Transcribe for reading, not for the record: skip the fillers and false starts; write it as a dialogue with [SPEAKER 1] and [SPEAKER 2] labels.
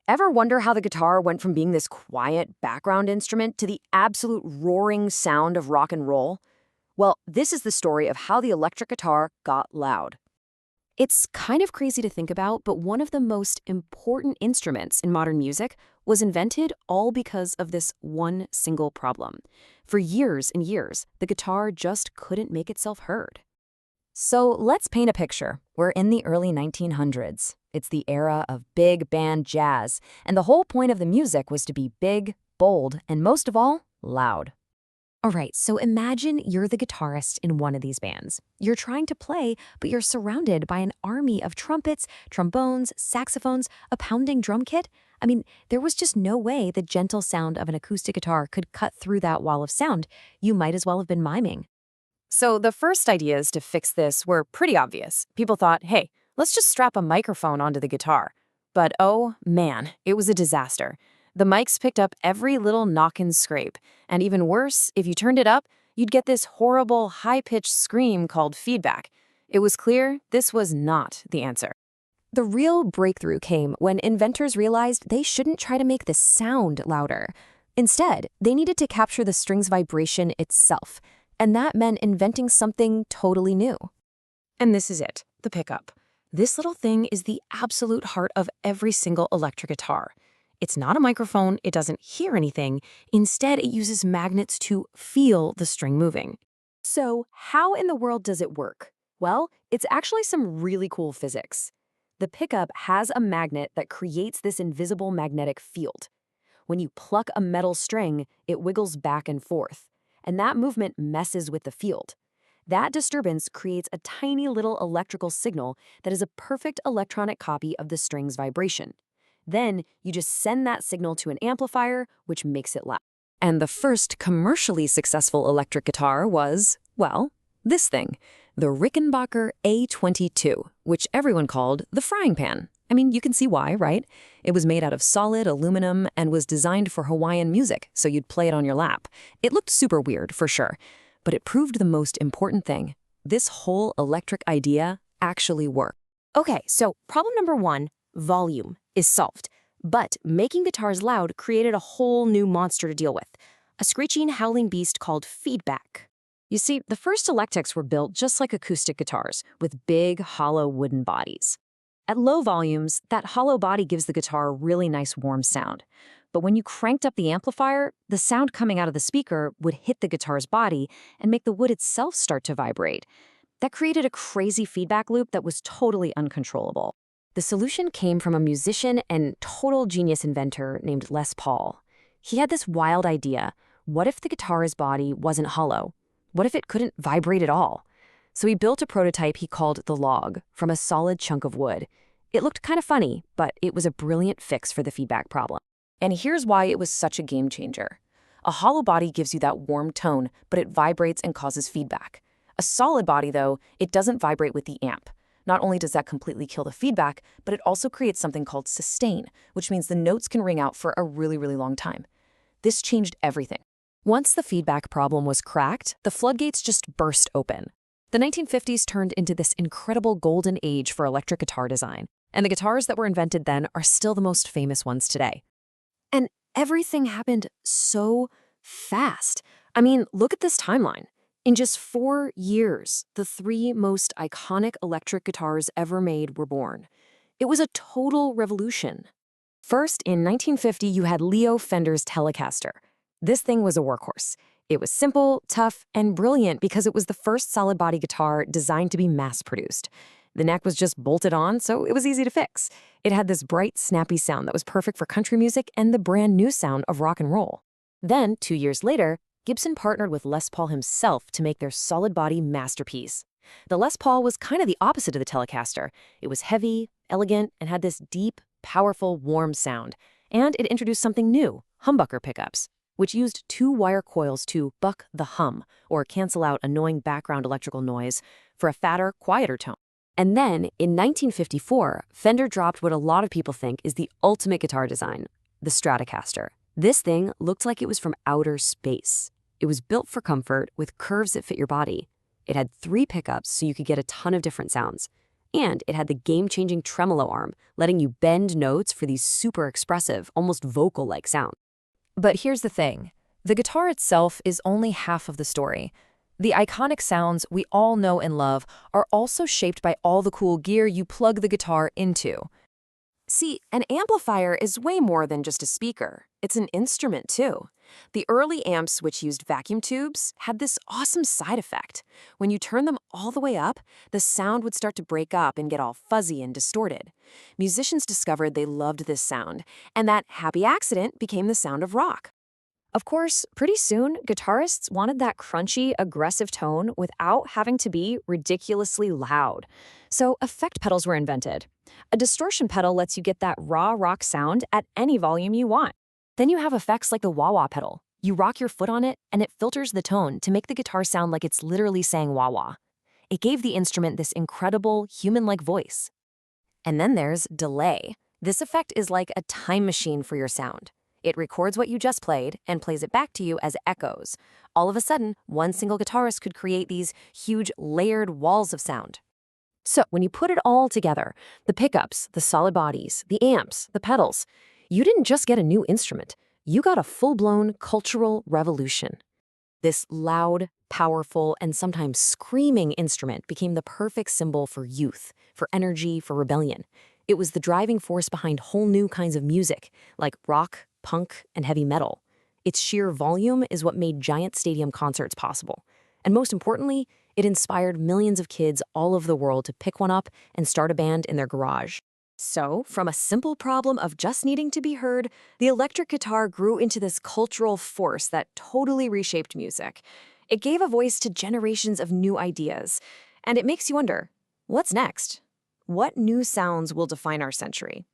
[SPEAKER 1] Ever wonder how the guitar went from being this quiet background instrument to the absolute roaring sound of rock and roll? Well, this is the story of how the electric guitar got loud. It's kind of crazy to think about, but one of the most important instruments in modern music was invented all because of this one single problem. For years and years, the guitar just couldn't make itself heard. So let's paint a picture. We're in the early 1900s. It's the era of big band jazz, and the whole point of the music was to be big, bold, and most of all, loud. All right, so imagine you're the guitarist in one of these bands. You're trying to play, but you're surrounded by an army of trumpets, trombones, saxophones, a pounding drum kit. I mean, there was just no way the gentle sound of an acoustic guitar could cut through that wall of sound. You might as well have been miming. So the first ideas to fix this were pretty obvious. People thought, hey, let's just strap a microphone onto the guitar. But oh man, it was a disaster. The mics picked up every little knock and scrape. And even worse, if you turned it up, you'd get this horrible high-pitched scream called feedback. It was clear this was not the answer. The real breakthrough came when inventors realized they shouldn't try to make the sound louder. Instead, they needed to capture the string's vibration itself. And that meant inventing something totally new. And this is it, the pickup. This little thing is the absolute heart of every single electric guitar. It's not a microphone, it doesn't hear anything. Instead, it uses magnets to feel the string moving. So how in the world does it work? Well, it's actually some really cool physics. The pickup has a magnet that creates this invisible magnetic field. When you pluck a metal string, it wiggles back and forth. And that movement messes with the field. That disturbance creates a tiny little electrical signal that is a perfect electronic copy of the string's vibration. Then you just send that signal to an amplifier, which makes it loud. And the first commercially successful electric guitar was, well, this thing, the Rickenbacker A22, which everyone called the frying pan. I mean, you can see why, right? It was made out of solid aluminum and was designed for Hawaiian music, so you'd play it on your lap. It looked super weird, for sure, but it proved the most important thing. This whole electric idea actually worked. Okay, so problem number one, volume, is solved. But making guitars loud created a whole new monster to deal with, a screeching, howling beast called feedback. You see, the first electrics were built just like acoustic guitars, with big, hollow wooden bodies. At low volumes, that hollow body gives the guitar a really nice warm sound. But when you cranked up the amplifier, the sound coming out of the speaker would hit the guitar's body and make the wood itself start to vibrate. That created a crazy feedback loop that was totally uncontrollable. The solution came from a musician and total genius inventor named Les Paul. He had this wild idea. What if the guitar's body wasn't hollow? What if it couldn't vibrate at all? So he built a prototype he called the log from a solid chunk of wood. It looked kind of funny, but it was a brilliant fix for the feedback problem. And here's why it was such a game changer. A hollow body gives you that warm tone, but it vibrates and causes feedback. A solid body, though, it doesn't vibrate with the amp. Not only does that completely kill the feedback, but it also creates something called sustain, which means the notes can ring out for a really, really long time. This changed everything. Once the feedback problem was cracked, the floodgates just burst open. The 1950s turned into this incredible golden age for electric guitar design, and the guitars that were invented then are still the most famous ones today. And everything happened so fast. I mean, look at this timeline. In just 4 years, the 3 most iconic electric guitars ever made were born. It was a total revolution. First, in 1950, you had Leo Fender's Telecaster. This thing was a workhorse. It was simple, tough, and brilliant because it was the first solid-body guitar designed to be mass-produced. The neck was just bolted on, so it was easy to fix. It had this bright, snappy sound that was perfect for country music and the brand-new sound of rock and roll. Then, 2 years later, Gibson partnered with Les Paul himself to make their solid-body masterpiece. The Les Paul was kind of the opposite of the Telecaster. It was heavy, elegant, and had this deep, powerful, warm sound. And it introduced something new, humbucker pickups, which used 2-wire coils to buck the hum, or cancel out annoying background electrical noise, for a fatter, quieter tone. And then, in 1954, Fender dropped what a lot of people think is the ultimate guitar design, the Stratocaster. This thing looked like it was from outer space. It was built for comfort with curves that fit your body. It had 3 pickups so you could get a ton of different sounds. And it had the game-changing tremolo arm, letting you bend notes for these super expressive, almost vocal-like sounds.
[SPEAKER 2] But here's the thing. The guitar itself is only half of the story. The iconic sounds we all know and love are also shaped by all the cool gear you plug the guitar into.
[SPEAKER 1] See, an amplifier is way more than just a speaker. It's an instrument, too. The early amps, which used vacuum tubes, had this awesome side effect. When you turn them all the way up, the sound would start to break up and get all fuzzy and distorted. Musicians discovered they loved this sound, and that happy accident became the sound of rock.
[SPEAKER 2] Of course, pretty soon, guitarists wanted that crunchy, aggressive tone without having to be ridiculously loud. So effect pedals were invented. A distortion pedal lets you get that raw rock sound at any volume you want.
[SPEAKER 1] Then you have effects like the wah-wah pedal. You rock your foot on it, and it filters the tone to make the guitar sound like it's literally saying wah-wah. It gave the instrument this incredible, human-like voice. And then there's delay. This effect is like a time machine for your sound. It records what you just played and plays it back to you as echoes. All of a sudden, one single guitarist could create these huge, layered walls of sound. So when you put it all together, the pickups, the solid bodies, the amps, the pedals, you didn't just get a new instrument. You got a full-blown cultural revolution. This loud, powerful, and sometimes screaming instrument became the perfect symbol for youth, for energy, for rebellion. It was the driving force behind whole new kinds of music, like rock, punk, and heavy metal. Its sheer volume is what made giant stadium concerts possible. And most importantly, it inspired millions of kids all over the world to pick one up and start a band in their garage. So, from a simple problem of just needing to be heard, the electric guitar grew into this cultural force that totally reshaped music. It gave a voice to generations of new ideas. And it makes you wonder, what's next? What new sounds will define our century?